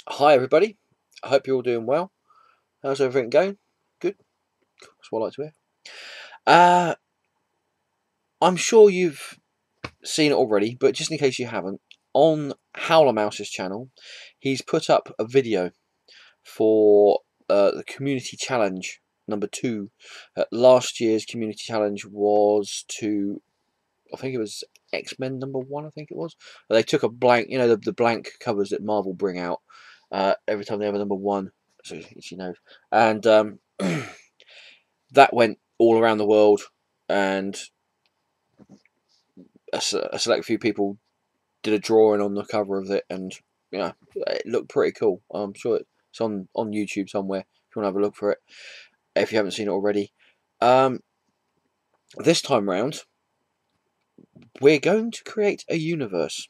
Hi everybody, I hope you're all doing well. How's everything going? Good? That's what I like to hear. I'm sure you've seen it already, but just in case you haven't, on howlermouse's channel, he's put up a video for the community challenge number 2. Last year's community challenge was to, I think it was X-Men number 1, I think it was. They took a blank, you know, the blank covers that Marvel bring out every time they have a number 1, so she knows. And that went all around the world, and a select few people did a drawing on the cover of it, and yeah, it looked pretty cool. I'm sure it's on YouTube somewhere if you want to have a look for it, if you haven't seen it already. This time round, we're going to create a universe.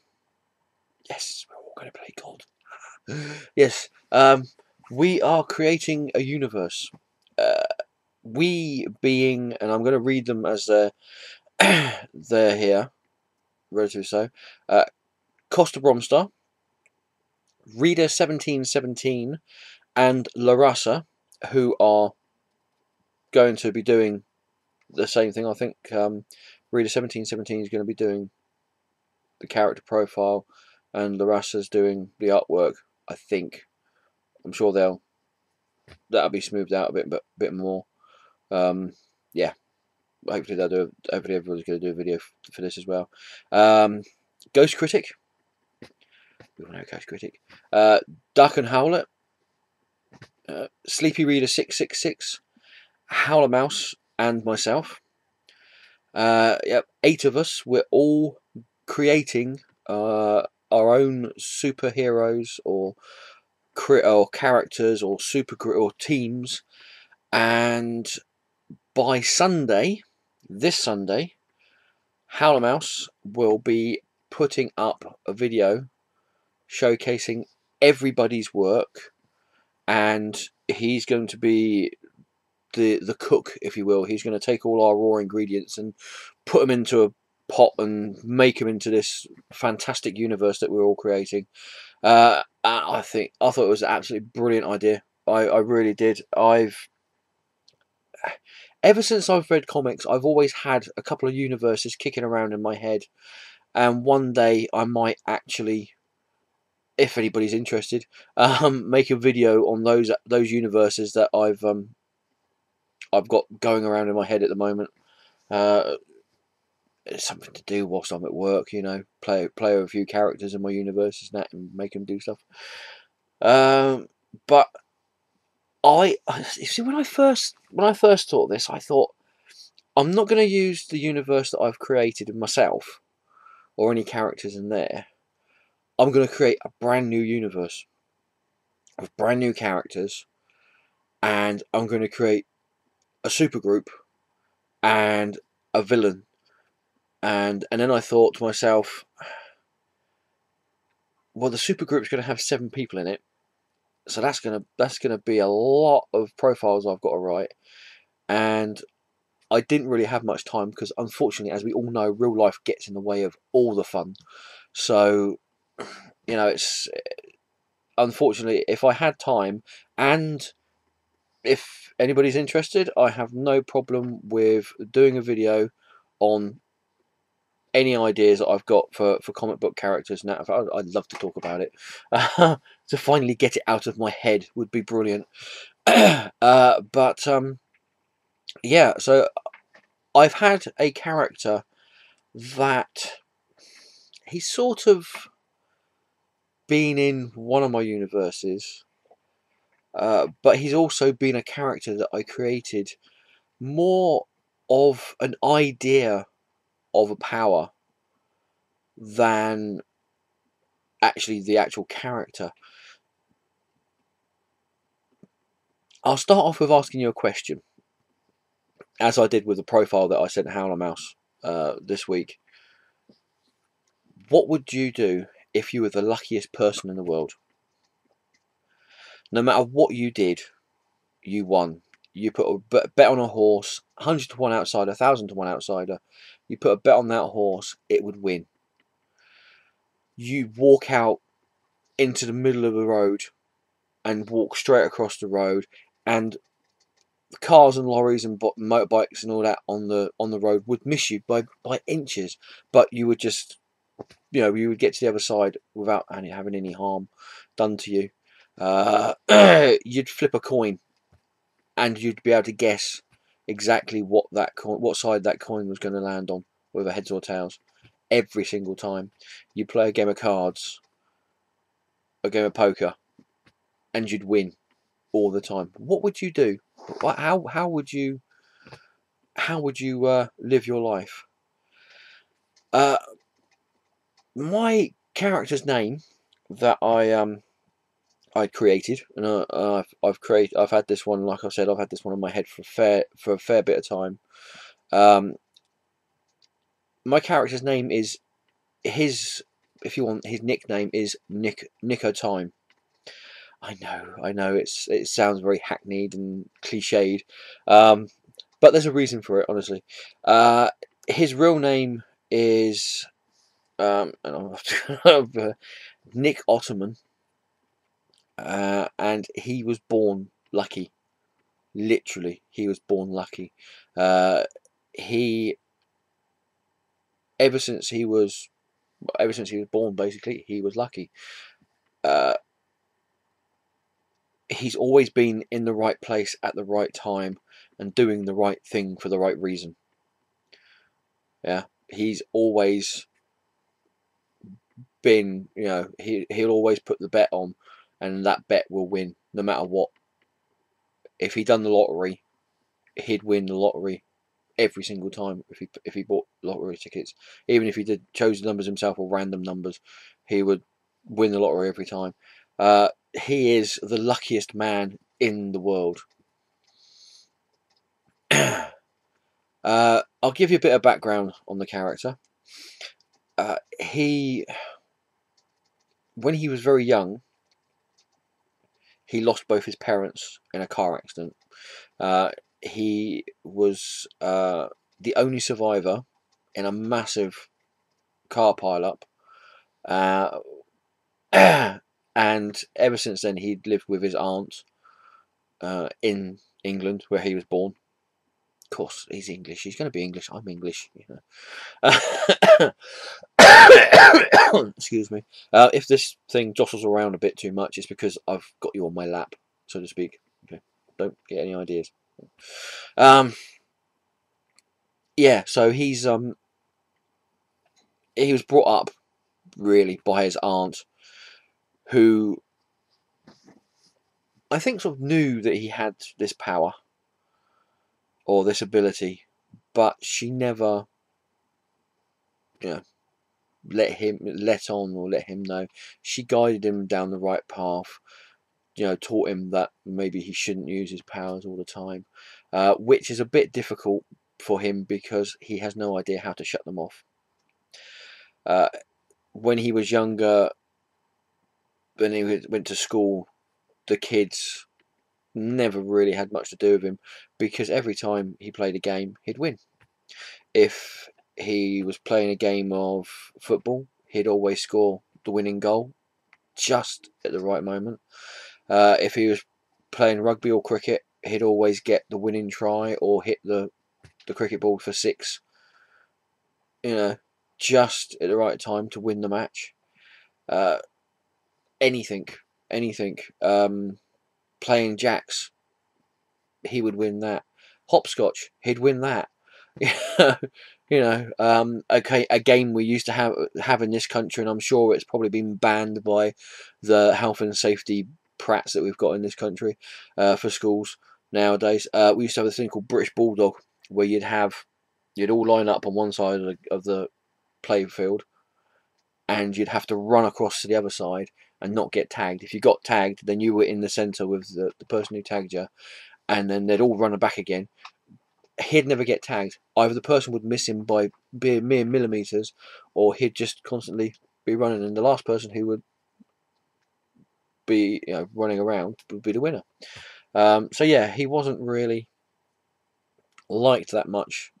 Yes, we're all going to play God. Yes, we are creating a universe. We being, and I'm going to read them as they're here, relatively so. Koestenbraumstar, Reader1717, and LahRasa, who are going to be doing the same thing. I think Reader1717 is going to be doing the character profile, and LahRasa's doing the artwork. I think. I'm sure that'll be smoothed out a bit more. Yeah, hopefully everybody's going to do a video for this as well. Ghostcritic. We all know Koestenbraumstar. Daken Howlett. Sleepy Reader 666. howlermouse, and myself. Yep, 8 of us. We're all creating our own superheroes or characters or or teams, and by Sunday, this Sunday, howlermouse will be putting up a video showcasing everybody's work, and he's going to be the cook, if you will. He's going to take all our raw ingredients and put them into a pot and make them into this fantastic universe that we're all creating. I thought it was an absolutely brilliant idea. I really did. Ever since I've read comics, I've always had a couple of universes kicking around in my head, and one day I might actually, if anybody's interested, make a video on those universes that I've got going around in my head at the moment. It's something to do whilst I'm at work, you know, play with a few characters in my universes and that, and make them do stuff. But you see, when I first thought this, I thought, I'm not going to use the universe that I've created myself or any characters in there. I'm going to create a brand new universe with brand new characters, and I'm going to create a supergroup and a villain. And then I thought to myself, well, the supergroup's going to have 7 people in it, so that's gonna be a lot of profiles I've got to write, and I didn't really have much time because, unfortunately, as we all know, real life gets in the way of all the fun. So, you know, it's unfortunately, if I had time, and if anybody's interested, I have no problem with doing a video on any ideas that I've got for comic book characters. Now, I'd love to talk about it. To finally get it out of my head would be brilliant. But yeah, so I've had a character that he's sort of been in one of my universes, but he's also been a character that I created more of an idea of a power than actually the actual character. I'll start off with asking you a question, as I did with the profile that I sent howlermouse this week. What would you do if you were the luckiest person in the world? No matter what you did, you won. You put a bet on a horse, 100 to 1 outsider, 1,000 to 1 outsider. You put a bet on that horse, it would win. You walk out into the middle of the road and walk straight across the road, and cars and lorries and motorbikes and all that on the road would miss you by inches, but you would just, you would get to the other side without having any harm done to you. You'd flip a coin, and you'd be able to guess exactly what side that coin was going to land on, whether heads or tails, every single time. You play a game of cards, a game of poker, and you'd win all the time. What would you do? How would you live your life? My character's name that I created, and I've had this one, like I said, I've had this one in my head for a fair bit of time. My character's name is his nickname is Nico Time. I know it sounds very hackneyed and cliched, but there's a reason for it, honestly. His real name is Nick Ottoman, and he was born lucky. Literally, he was born lucky. Ever since he was born, basically, he was lucky. He's always been in the right place at the right time and doing the right thing for the right reason. Yeah, he's always been, he'll always put the bet on, and that bet will win no matter what. If he done the lottery, he'd win the lottery every single time. If he bought lottery tickets, even if he chose the numbers himself or random numbers, he would win the lottery every time. He is the luckiest man in the world. I'll give you a bit of background on the character. When he was very young, he lost both his parents in a car accident. He was the only survivor in a massive car pile-up. And ever since then, he'd lived with his aunt in England, where he was born. Of course, he's English. He's going to be English. I'm English. Excuse me. If this thing jostles around a bit too much, it's because I've got you on my lap, so to speak. Okay, don't get any ideas. Yeah. So he was brought up really by his aunt, who I think sort of knew that he had this power or this ability, but she never, let him know. She guided him down the right path, taught him that maybe he shouldn't use his powers all the time, which is a bit difficult for him because he has no idea how to shut them off. When he was younger, when he went to school, the kids never really had much to do with him because every time he played a game, he'd win. If he was playing a game of football, he'd always score the winning goal just at the right moment. If he was playing rugby or cricket, he'd always get the winning try or hit the cricket ball for 6. Just at the right time to win the match. Anything. Playing jacks, he would win that. Hopscotch, he'd win that. Okay, a game we used to have in this country, and I'm sure it's probably been banned by the health and safety prats that we've got in this country for schools nowadays. We used to have this thing called British Bulldog, where you'd all line up on one side of the play field, and you'd have to run across to the other side and not get tagged. If you got tagged, then you were in the centre with the person who tagged you, and then they'd all run back again. He'd never get tagged. Either the person would miss him by mere millimetres, or he'd just constantly be running, and the last person who would be running around would be the winner. So yeah, he wasn't really liked that much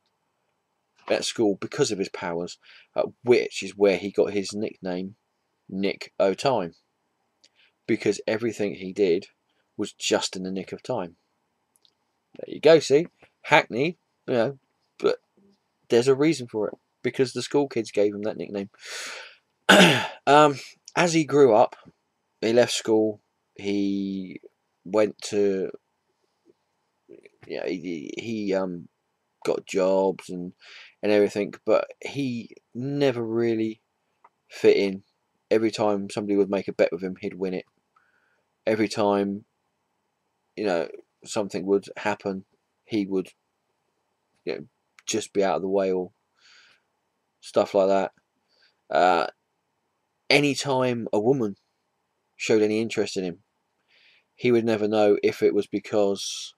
at school because of his powers, which is where he got his nickname, Nick O' Time, because everything he did was just in the nick of time. There you go, see? Hackney, you know, but there's a reason for it, because the school kids gave him that nickname. As he grew up, he left school, he went to, he got jobs and everything, but he never really fit in. Every time somebody would make a bet with him, he'd win it. Every time, something would happen, he would, just be out of the way or stuff like that. Anytime a woman showed any interest in him, he would never know if it was because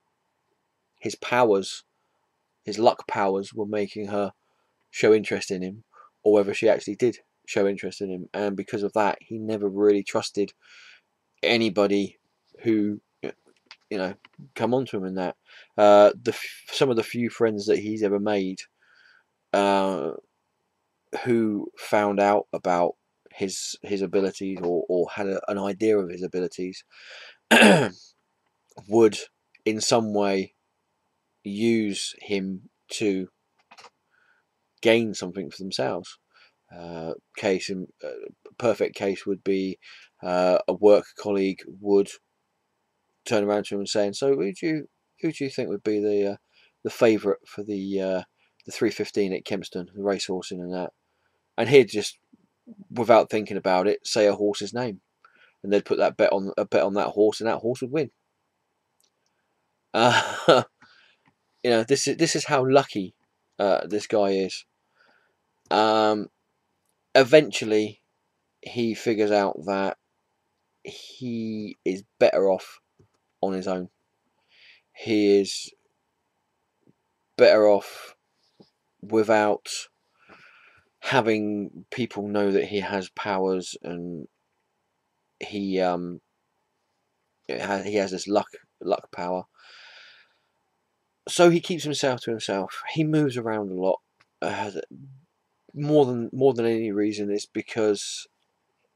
his powers, his luck powers, were making her show interest in him, or whether she actually did show interest in him. And because of that, he never really trusted anybody who, come on to him in that. Some of the few friends that he's ever made, who found out about his abilities, or had an idea of his abilities, would in some way use him to gain something for themselves. Perfect case would be a work colleague would turn around to him and saying, "So who do you think would be the favourite for the 315 at Kempston, the racehorsing and that?" And he'd just, without thinking about it, say a horse's name, and they'd put that bet on that horse, and that horse would win. This is how lucky this guy is. Eventually, he figures out that he is better off on his own. He is better off without having people know that he has powers, and he has this luck power. So he keeps himself to himself. He moves around a lot. More than any reason, it's because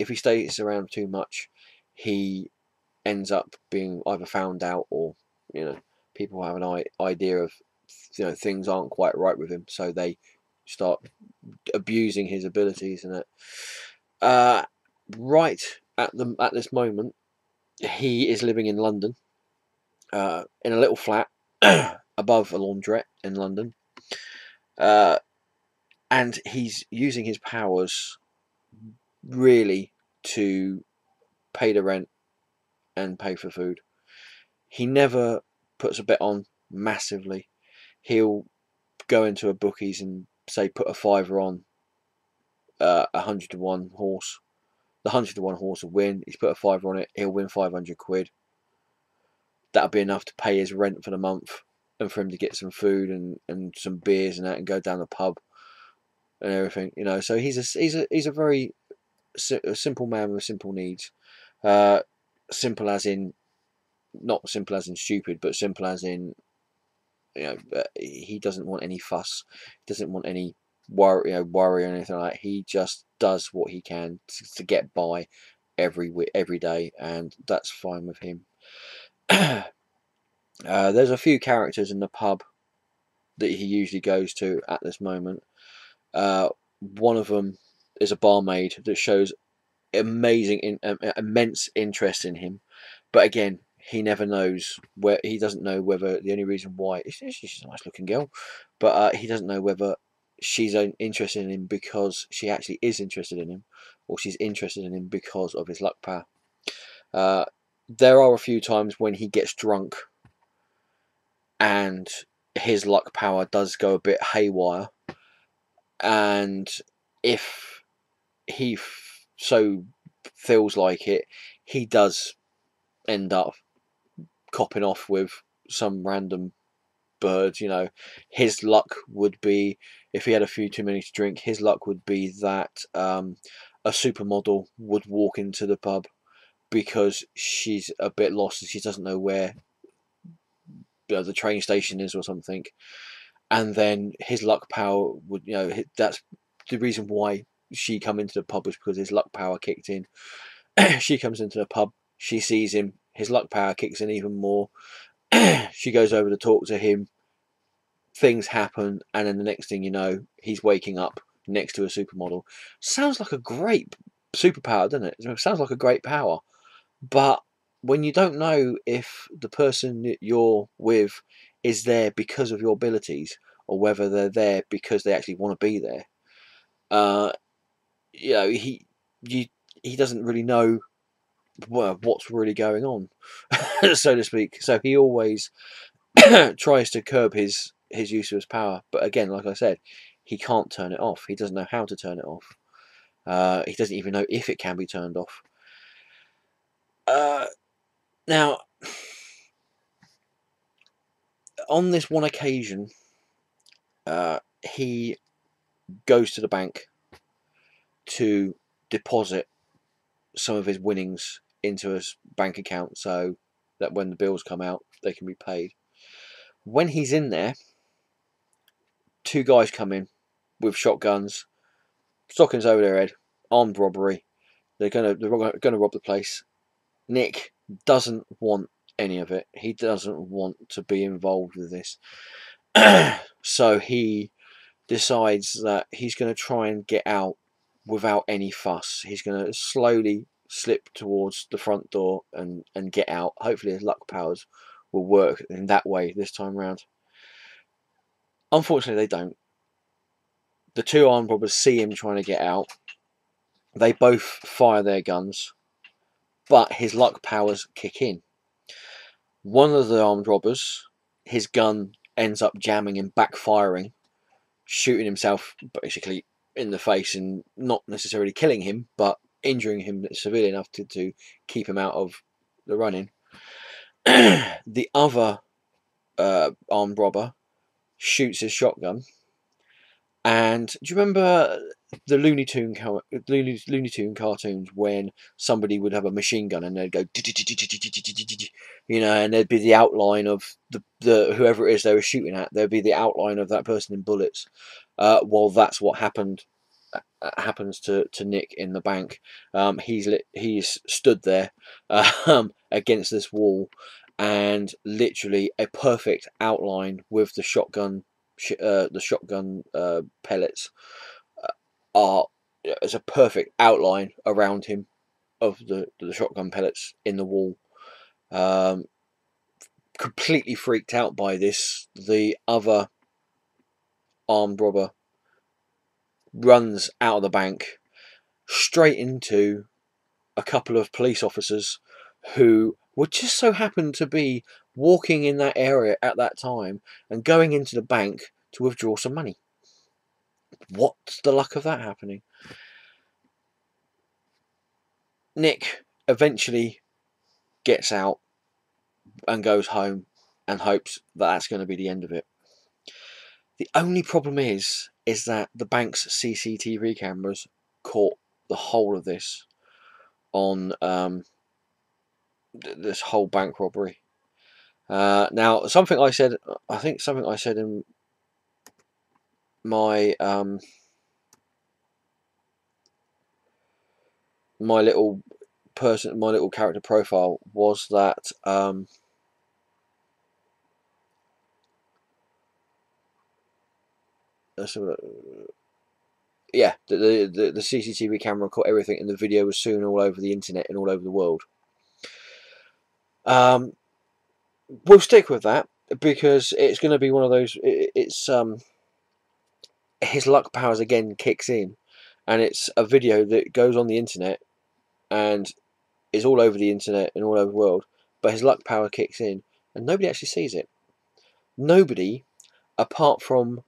if he stays around too much, he ends up being either found out, or people have an idea of things aren't quite right with him, so they start abusing his abilities. And right at this moment, he is living in London, in a little flat above a laundrette in London, and he's using his powers really to pay the rent and pay for food. He never puts a bet on massively. He'll go into a bookies and say put a fiver on 100-to-1 horse. The 100-to-1 horse will win. He's put a fiver on it. He'll win 500 quid. That'll be enough to pay his rent for the month, and for him to get some food and some beers and that, and go down the pub and everything. So he's a very simple man with simple needs. Simple as in, not simple as in stupid, but simple as in, he doesn't want any fuss. He doesn't want any worry or anything like that. He just does what he can to get by every day, and that's fine with him. There's a few characters in the pub that he usually goes to at this moment. One of them is a barmaid that shows immense interest in him, but again, he never knows he doesn't know whether the only reason why she's a nice looking girl, but he doesn't know whether she's interested in him because she actually is interested in him, or she's interested in him because of his luck power. There are a few times when he gets drunk and his luck power does go a bit haywire, and if he so feels like it, he does end up copping off with some random birds. His luck would be, if he had a few too many to drink, his luck would be that a supermodel would walk into the pub because she's a bit lost and she doesn't know where the train station is or something, and then his luck power would, that's the reason why she come into the pub, was because his luck power kicked in. She comes into the pub, she sees him, his luck power kicks in even more. She goes over to talk to him. Things happen, and then the next thing you know, he's waking up next to a supermodel. Sounds like a great superpower, doesn't it? It sounds like a great power. But when you don't know if the person that you're with is there because of your abilities, or whether they're there because they actually want to be there, you know, he doesn't really know what's really going on, so to speak. So he always tries to curb his use of his power. But again, like I said, he can't turn it off. He doesn't know how to turn it off. He doesn't even know if it can be turned off. Now, on this one occasion, he goes to the bank to deposit some of his winnings into his bank account so that when the bills come out, they can be paid. When he's in there, two guys come in with shotguns, stockings over their head, armed robbery. They're gonna rob the place. Nick doesn't want any of it. He doesn't want to be involved with this. So he decides that he's going to try and get out without any fuss. He's going to slowly slip towards the front door and get out. Hopefully his luck powers will work in that way this time around. Unfortunately, they don't. The two armed robbers see him trying to get out. They both fire their guns, but his luck powers kick in. One of the armed robbers, his gun ends up jamming and backfiring, shooting himself basically in the face and not necessarily killing him, but injuring him severely enough to keep him out of the running. The other armed robber shoots his shotgun. And do you remember the Looney Tune cartoons when somebody would have a machine gun and they'd go, you know, and there'd be the outline of the whoever it is they were shooting at. There'd be the outline of that person in bullets. Well, that's what happens to Nick in the bank. He's stood there against this wall, and literally a perfect outline with the shotgun. Pellets as a perfect outline around him of the shotgun pellets in the wall. Completely freaked out by this, the other armed robber runs out of the bank straight into a couple of police officers who would just so happen to be walking in that area at that time and going into the bank to withdraw some money. What's the luck of that happening? Nick eventually gets out and goes home and hopes that that's going to be the end of it. The only problem is that the bank's CCTV cameras caught the whole of this on this whole bank robbery. Now, something I said in my my little character profile was that yeah, the CCTV camera caught everything, and the video was soon all over the internet and all over the world. We'll stick with that because it's going to be one of those. It's his luck powers again kicks in, and it's a video that goes on the internet and is all over the internet and all over the world. But his luck power kicks in, and nobody actually sees it. Nobody, apart from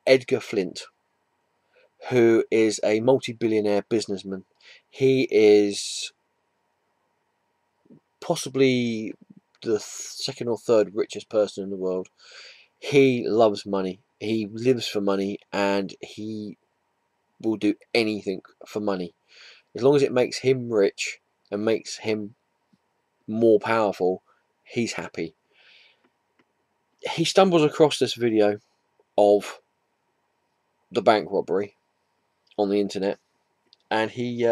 Edgar Flint, who is a multi-billionaire businessman. He is possibly the second or third richest person in the world. He loves money. He lives for money, and he will do anything for money. As long as it makes him rich and makes him more powerful, he's happy. He stumbles across this video of the bank robbery on the internet, and he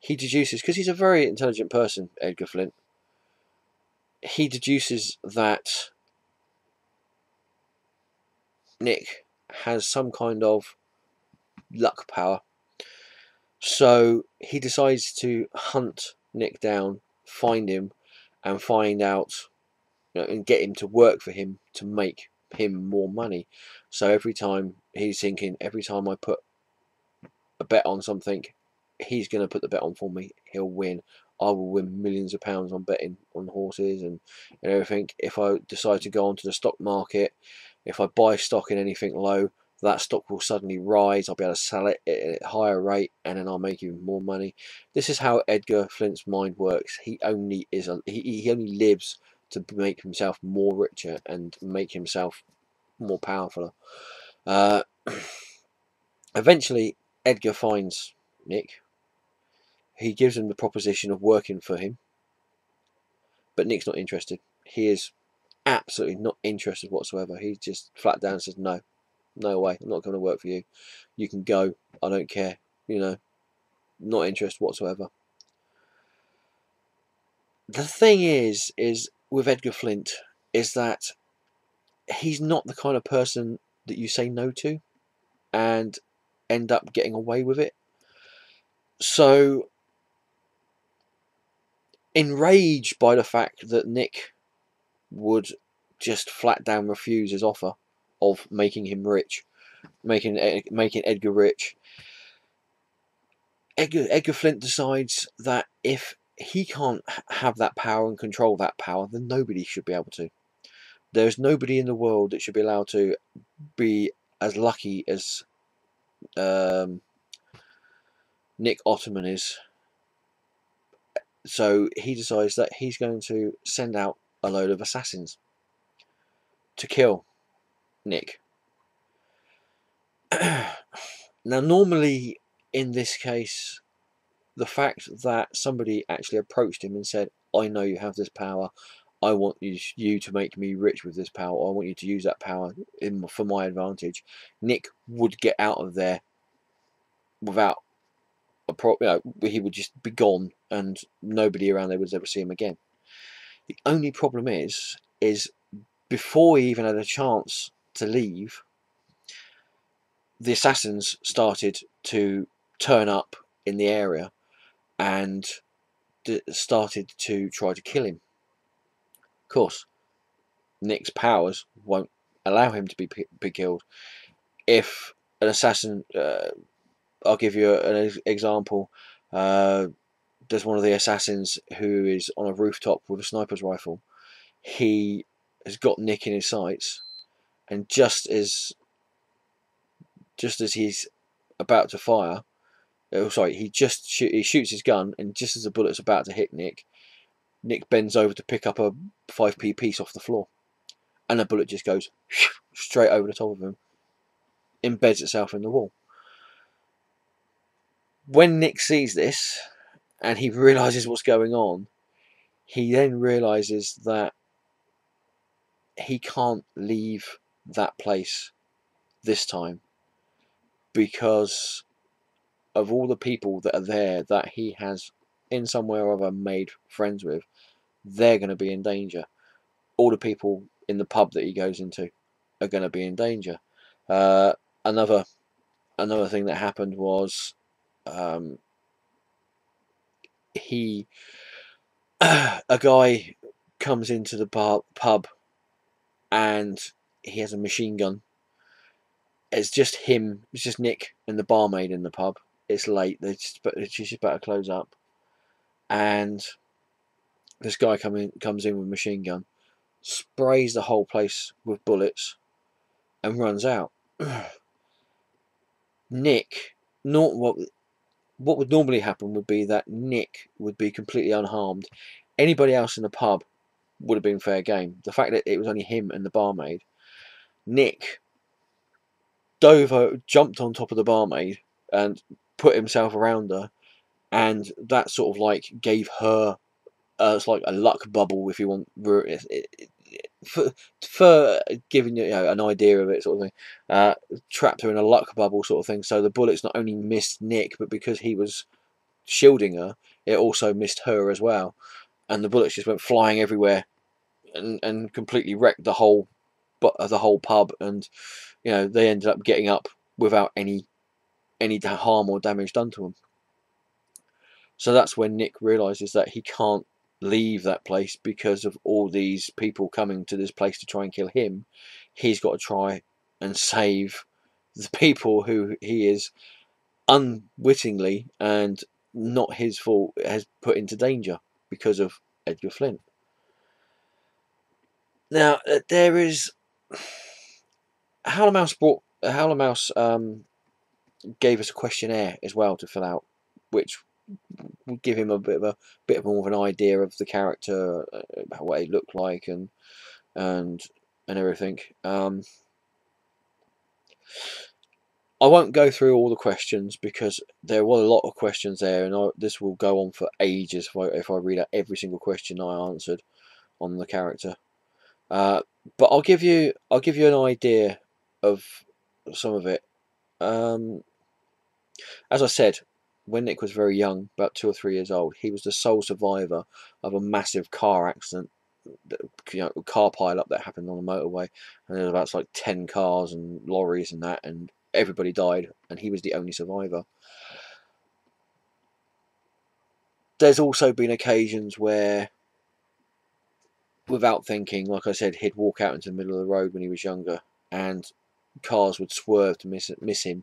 he deduces, because he's a very intelligent person, Edgar Flint, he deduces that Nick has some kind of luck power. So he decides to hunt Nick down, find him, and find out, and get him to work for him to make him more money. So every time he's thinking, every time I put a bet on something, he's going to put the bet on for me. He'll win. I will win millions of pounds on betting on horses and everything. If I decide to go onto the stock market, if I buy stock in anything low, that stock will suddenly rise. I'll be able to sell it at a higher rate, and then I'll make even more money. This is how Edgar Flint's mind works. He only only lives to make himself more richer and make himself more powerful. Eventually, Edgar finds Nick. He gives him the proposition of working for him, but Nick's not interested. He is absolutely not interested whatsoever. He just flat down says, no way, I'm not going to work for you. You can go, I don't care, not interested whatsoever. The thing is with Edgar Flint, is that he's not the kind of person that you say no to and end up getting away with it. So, enraged by the fact that Nick would just flat down refuse his offer of making him rich, making Edgar rich, Edgar Flint decides that if he can't have that power and control that power, then nobody should be able to. There's nobody in the world that should be allowed to be as lucky as Nick Ottoman is. So he decides that he's going to send out a load of assassins to kill Nick. Now, normally in this case, the fact that somebody actually approached him and said, I know you have this power, I want you to make me rich with this power, I want you to use that power for my advantage, Nick would get out of there without he would just be gone and nobody around there would ever see him again. The only problem is before he even had a chance to leave, the assassins started to turn up in the area and started to try to kill him. Of course, Nick's powers won't allow him to be killed. If an assassin, I'll give you an example. There's one of the assassins who is on a rooftop with a sniper's rifle. He has got Nick in his sights, and just as he's about to fire, he shoots his gun, and just as the bullet's about to hit Nick bends over to pick up a 5p piece off the floor, and the bullet just goes straight over the top of him, embeds itself in the wall. When Nick sees this and he realizes what's going on, he then realizes that he can't leave that place this time, because of all the people that are there that he has in some way or other made friends with. They're going to be in danger. All the people in the pub that he goes into are going to be in danger. Another thing that happened was a guy comes into the pub and he has a machine gun. It's just him. It's just Nick and the barmaid in the pub. It's late. She's just about to close up, and this guy comes in with a machine gun, sprays the whole place with bullets, and runs out. Nick, what would normally happen would be that Nick would be completely unharmed. Anybody else in the pub would have been fair game. The fact that it was only him and the barmaid, Nick jumped on top of the barmaid and put himself around her, and that sort of like gave her it's like a luck bubble, if you want, for giving you an idea of it, sort of thing. Trapped her in a luck bubble, sort of thing. So the bullets not only missed Nick, but because he was shielding her, it also missed her as well, and the bullets just went flying everywhere, and completely wrecked the whole pub, and you know, they ended up getting up without any harm or damage done to them. So that's when Nick realizes that he can't leave that place because of all these people coming to this place to try and kill him. He's got to try and save the people who he is unwittingly and not his fault has put into danger because of Edgar Flint. Now there is howlermouse gave us a questionnaire as well to fill out, which would give him a bit more of an idea of the character, what he looked like, and everything. I won't go through all the questions because there were a lot of questions there, and this will go on for ages if I read out every single question I answered on the character. But I'll give you an idea of some of it. As I said, when Nick was very young, about 2 or 3 years old, he was the sole survivor of a massive car accident, you know, car pile-up that happened on the motorway, and there was about like 10 cars and lorries and that, and everybody died, and he was the only survivor. There's also been occasions where, without thinking, like I said, he'd walk out into the middle of the road when he was younger, and cars would swerve to miss him,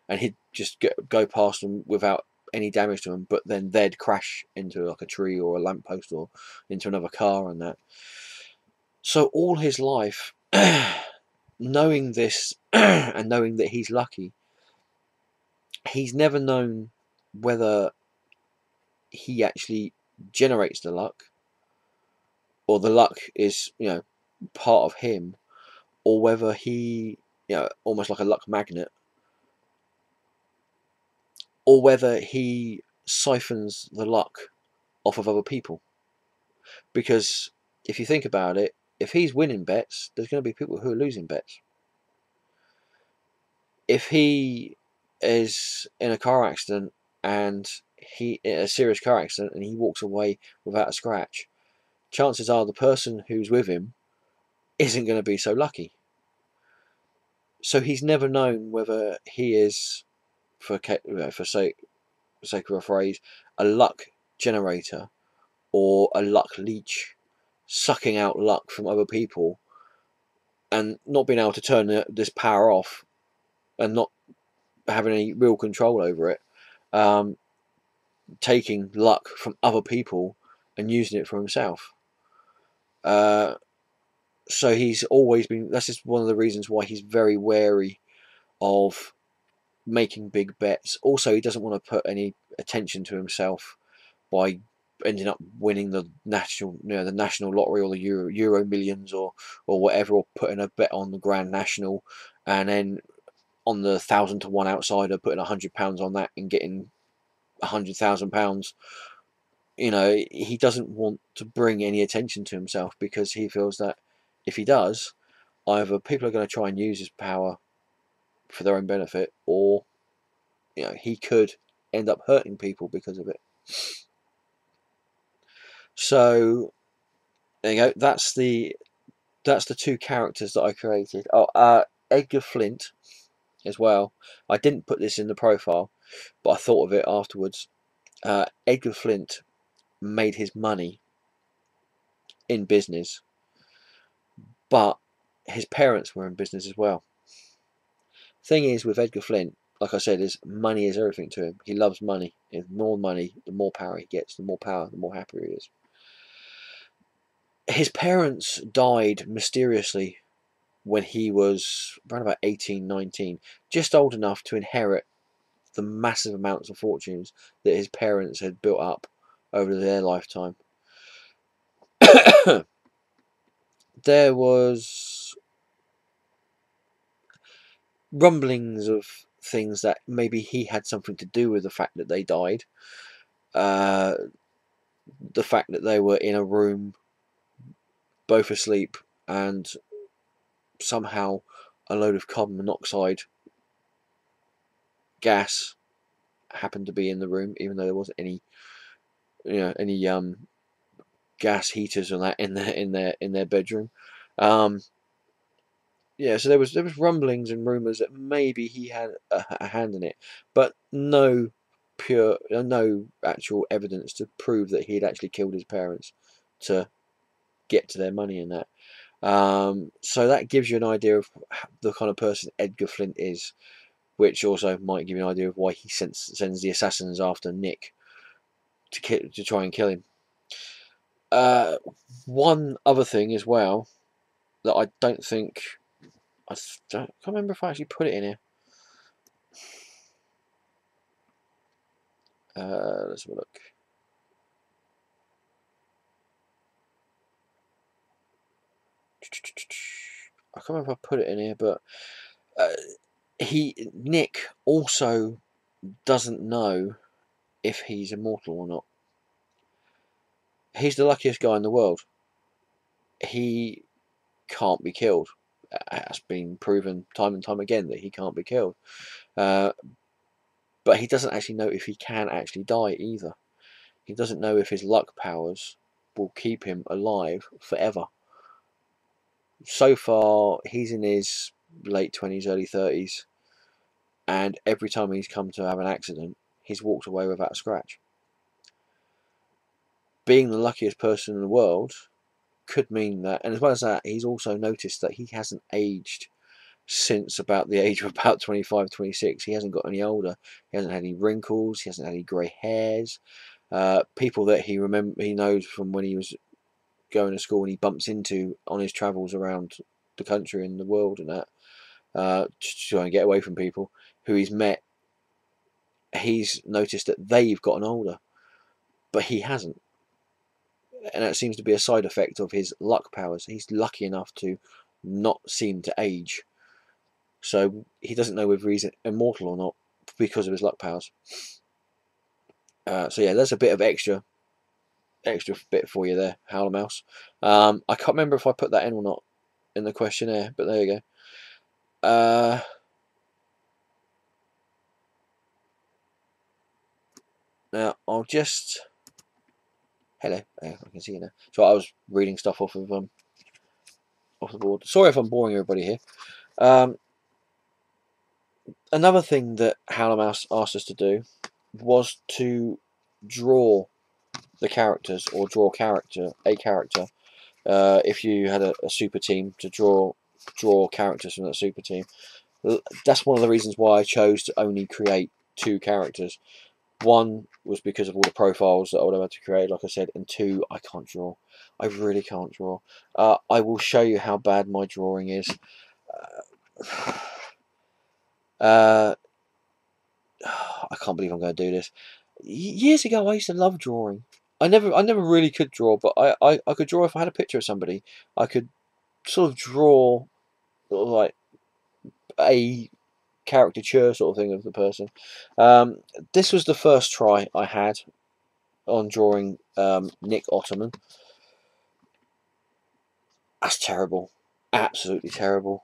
and he'd just go past them without any damage to them, but then they'd crash into like a tree or a lamppost or into another car and that. So all his life, knowing this and knowing that he's lucky, he's never known whether he actually generates the luck, or the luck is, you know, part of him, or whether he, you know, almost like a luck magnet, or whether he siphons the luck off of other people. Because if you think about it, if he's winning bets, there's going to be people who are losing bets. If he is in a car accident and a serious car accident, and he walks away without a scratch, chances are the person who's with him isn't going to be so lucky. So he's never known whether he is, for sake of a phrase, a luck generator or a luck leech, sucking out luck from other people and not being able to turn this power off and not having any real control over it, taking luck from other people and using it for himself. So he's always been, that's just one of the reasons why he's very wary of making big bets. Also, he doesn't want to put any attention to himself by ending up winning the national lottery or the Euro Millions or whatever, or putting a bet on the Grand National, and then on the 1,000 to 1 outsider putting £100 on that and getting £100,000. You know, he doesn't want to bring any attention to himself, because he feels that if he does, either people are going to try and use his power for their own benefit, or, you know, he could end up hurting people because of it. So there you go. That's the 2 characters that I created. Oh, Edgar Flint as well. I didn't put this in the profile, but I thought of it afterwards. Edgar Flint made his money in business, but his parents were in business as well. Thing is, with Edgar Flint, like I said, is money is everything to him. He loves money. The more money, the more power he gets. The more power, the more happy he is. His parents died mysteriously when he was around about 18, 19, just old enough to inherit the massive amounts of fortunes that his parents had built up over their lifetime. There was rumblings of things that maybe he had something to do with the fact that they died. The fact that they were in a room, both asleep, and somehow a load of carbon monoxide gas happened to be in the room, even though there wasn't any, any gas heaters or that in their bedroom. Yeah, so there was rumblings and rumours that maybe he had a hand in it, but no actual evidence to prove that he had actually killed his parents to get to their money in that. So that gives you an idea of the kind of person Edgar Flint is, which also might give you an idea of why he sends the assassins after Nick to try and kill him. One other thing as well that I don't think, I can't remember if I actually put it in here. Let's have a look. I can't remember if I put it in here, but Nick also doesn't know if he's immortal or not. He's the luckiest guy in the world. He can't be killed. It has been proven time and time again that he can't be killed. But he doesn't actually know if he can actually die either. He doesn't know if his luck powers will keep him alive forever. So far, he's in his late 20s, early 30s, and every time he's come to have an accident, he's walked away without a scratch. Being the luckiest person in the world could mean that, and as well as that, he's also noticed that he hasn't aged since about the age of about 25, 26. He hasn't got any older. He hasn't had any wrinkles. He hasn't had any grey hairs. People that he knows from when he was going to school and he bumps into on his travels around the country and the world and that, to try and get away from people who he's met, he's noticed that they've gotten older, but he hasn't. And that seems to be a side effect of his luck powers. He's lucky enough to not seem to age. So he doesn't know whether he's immortal or not because of his luck powers. So yeah, there's a bit of extra bit for you there, howlermouse. I can't remember if I put that in or not in the questionnaire, but there you go. Now I'll just... Hello, I can see you now. So I was reading stuff off of the board. Sorry if I'm boring everybody here. Another thing that howlermouse asked us to do was to draw the characters, or draw a character. If you had a super team, to draw characters from that super team. That's one of the reasons why I chose to only create 2 characters. One was because of all the profiles that I would have had to create, like I said, and 2, I can't draw. I really can't draw. I will show you how bad my drawing is. I can't believe I'm going to do this. Years ago, I used to love drawing. I never really could draw, but I could draw if I had a picture of somebody. I could sort of draw like a caricature sort of thing of the person. This was the first try I had on drawing Nick Ottoman. That's terrible, absolutely terrible.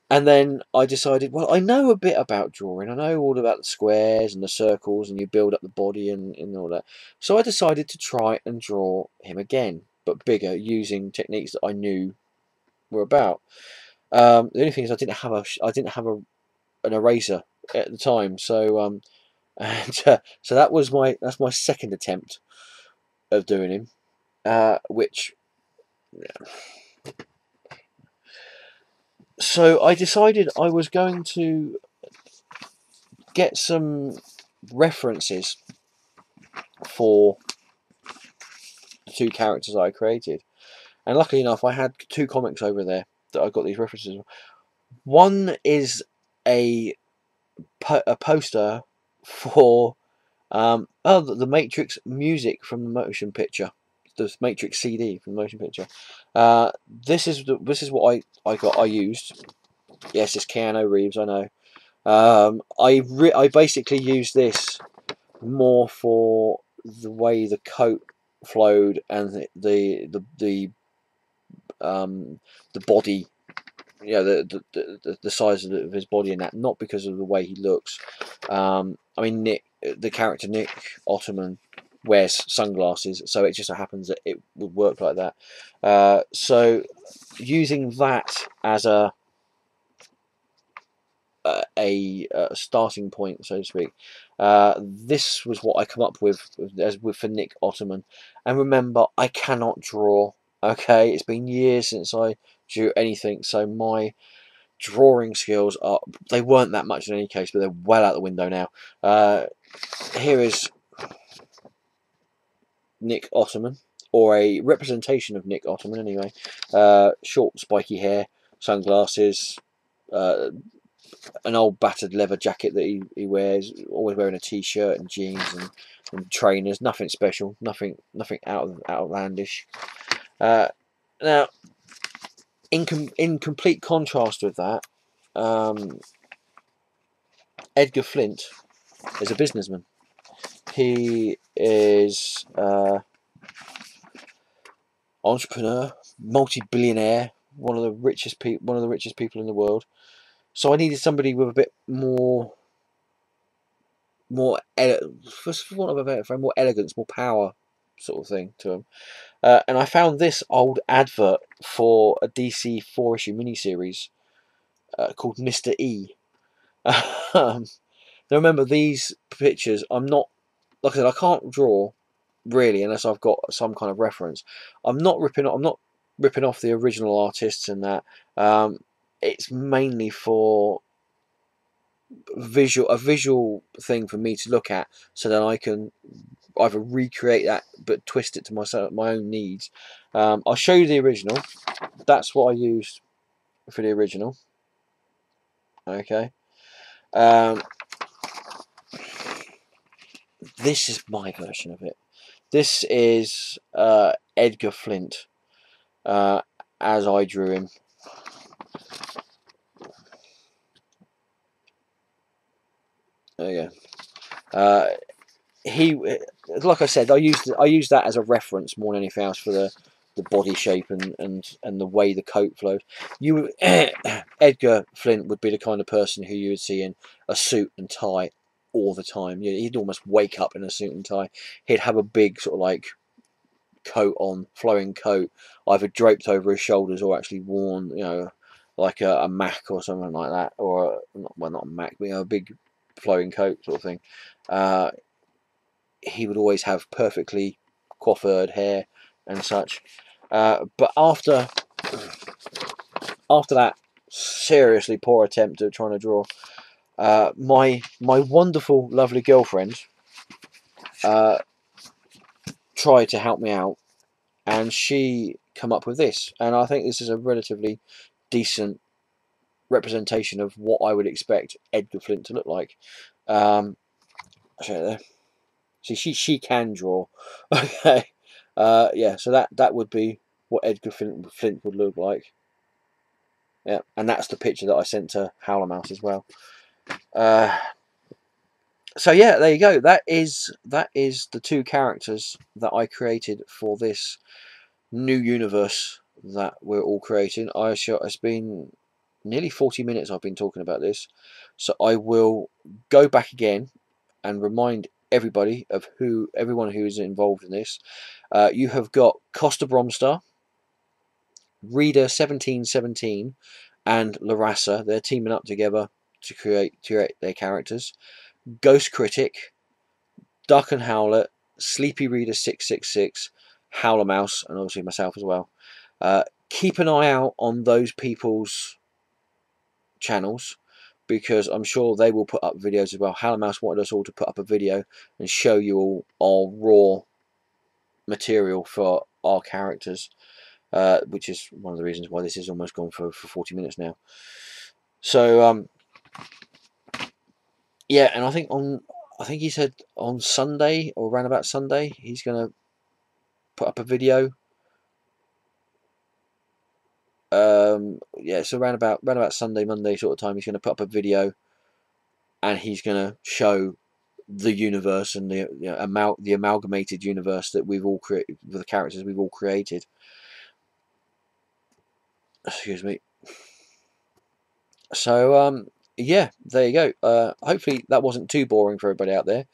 And then I decided, well, I know a bit about drawing. I know all about the squares and the circles, and you build up the body and all that. So I decided to try and draw him again, but bigger, using techniques that I knew were about. The only thing is I didn't have an eraser at the time, so so that's my second attempt of doing him, which. Yeah. So I decided I was going to get some references for the 2 characters I created, and luckily enough, I had 2 comics over there that I got these references. One is a poster for the Matrix music from the motion picture, the Matrix CD from the motion picture. This is what I used. Yes, it's Keanu Reeves, I know. I basically used this more for the way the coat flowed and the body you know, the size of his body and that, not because of the way he looks. I mean, Nick, the character Nick Ottoman, wears sunglasses, so it just so happens that it would work like that. So using that as a starting point, so to speak, this was what I come up with for Nick Ottoman. And remember, I cannot draw. Okay, it's been years since I drew anything, so my drawing skills they weren't that much in any case, but they're well out the window now. Here is Nick Ottoman, or a representation of Nick Ottoman anyway. Short spiky hair, sunglasses, an old battered leather jacket that he wears, always wearing a t-shirt and jeans and trainers. Nothing special, nothing outlandish. Now, in complete contrast with that, Edgar Flint is a businessman. He is entrepreneur, multi-billionaire, one of the richest people in the world. So I needed somebody with a bit more for want of a better phrase, more elegance, more power, sort of thing to him. And I found this old advert for a DC 4-issue miniseries called Mr. E. Now remember, these pictures, I'm not, like I said, I can't draw really unless I've got some kind of reference. I'm not ripping off the original artists and that. It's mainly for a visual thing for me to look at, so that I can either recreate that but twist it to my own needs. I'll show you the original. That's what I used for the original. Okay. This is my version of it. This is Edgar Flint as I drew him. There you go. He, like I said, I used that as a reference more than anything else for the body shape and the way the coat flowed. Edgar Flint would be the kind of person who you would see in a suit and tie all the time. He'd almost wake up in a suit and tie. He'd have a big sort of like coat on, flowing coat, either draped over his shoulders or actually worn, like a Mac or something like that, or not a Mac, but a big flowing coat sort of thing. He would always have perfectly coiffured hair and such. But after that seriously poor attempt at trying to draw, my wonderful, lovely girlfriend tried to help me out, and she come up with this. And I think this is a relatively decent representation of what I would expect Edgar Flint to look like. I'll show you there. See, she can draw. Okay. Yeah, so that would be what Edgar Flint would look like. Yeah, and that's the picture that I sent to howlermouse as well. So yeah, there you go. That is the two characters that I created for this new universe that we're all creating. It's been nearly 40 minutes I've been talking about this, so I will go back again and remind everybody of everyone who is involved in this. You have got Koestenbraumstar, Reader1717 and LahRasa. They're teaming up together to create their characters. Ghostcritic, Daken Howlett, Sleepy Reader 666, howlermouse, and obviously myself as well. Keep an eye out on those people's channels, because I'm sure they will put up videos as well. howlermouse wanted us all to put up a video and show you all our raw material for our characters, which is one of the reasons why this is almost gone for 40 minutes now. So yeah, and I think he said on Sunday, or around about Sunday, he's going to put up a video. Yeah, so around about Sunday, Monday sort of time, he's going to put up a video, and he's going to show the universe and the amalgamated universe that we've all created, with the characters we've all created. Excuse me. So yeah, there you go. Hopefully that wasn't too boring for everybody out there.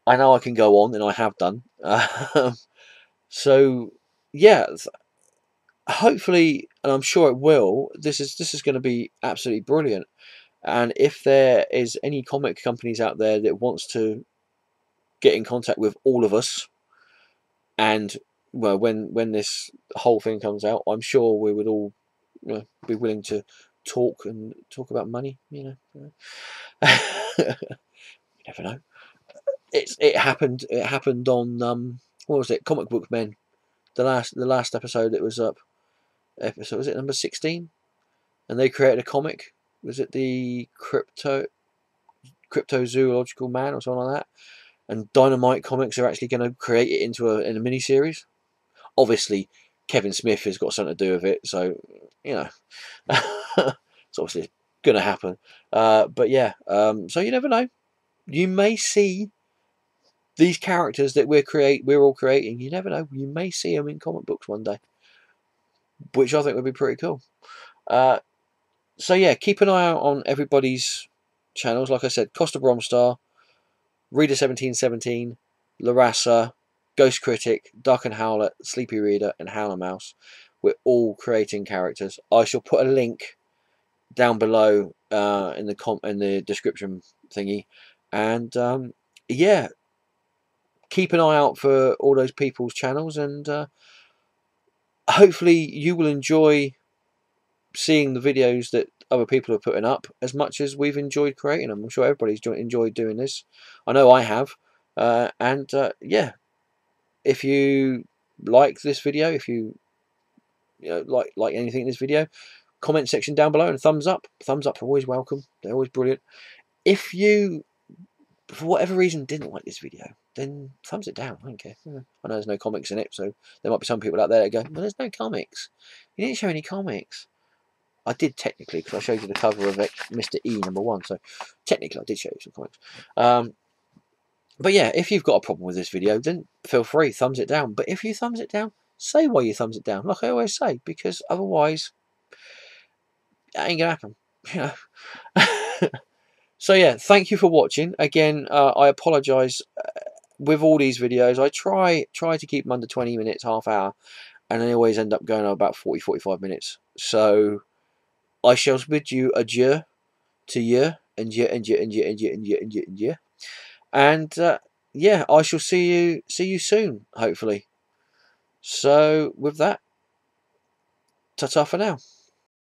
I know I can go on, and I have done. So yeah, hopefully, and I'm sure it will. This is going to be absolutely brilliant. And if there is any comic companies out there that wants to get in contact with all of us, and well, when this whole thing comes out, I'm sure we would all, you know, be willing to talk about money. You know, you never know. It happened. It happened on what was it? Comic Book Men. The last episode it was up. Episode, was it number 16? And they created a comic. Was it the Cryptozoological Man or something like that? And Dynamite Comics are actually going to create it into a mini series. Obviously, Kevin Smith has got something to do with it, so you know, it's obviously going to happen. But yeah, so you never know. You may see these characters that we're all creating. You never know. You may see them in comic books one day, which I think would be pretty cool. So yeah, keep an eye out on everybody's channels. Like I said, Koestenbraumstar, Reader1717, LahRasa, Ghostcritic, Daken Howlett, Sleepy Reader, and howlermouse. We're all creating characters. I shall put a link down below in the description thingy, and yeah, keep an eye out for all those people's channels, and hopefully you will enjoy seeing the videos that other people are putting up as much as we've enjoyed creating them. I'm sure everybody's enjoyed doing this. I know I have. And yeah, if you like this video, if you like anything in this video, comment section down below and thumbs up. Thumbs up are always welcome. They're always brilliant. If you, for whatever reason, didn't like this video, then thumbs it down. I don't care. I know there's no comics in it, so there might be some people out there that go, well, there's no comics. You didn't show any comics. I did technically, because I showed you the cover of Mr. E #1, so technically I did show you some comics. But yeah, if you've got a problem with this video, then feel free, thumbs it down. But if you thumbs it down, say why you thumbs it down, like I always say, because otherwise, it ain't gonna happen. You know. So yeah, thank you for watching. Again, I apologise with all these videos. I try to keep them under 20 minutes, half hour, and I always end up going on about 40-45 minutes. So I shall bid you adieu to you and you and you and you and you and you and you and you. And yeah, I shall see you soon, hopefully. So with that, ta-ta for now.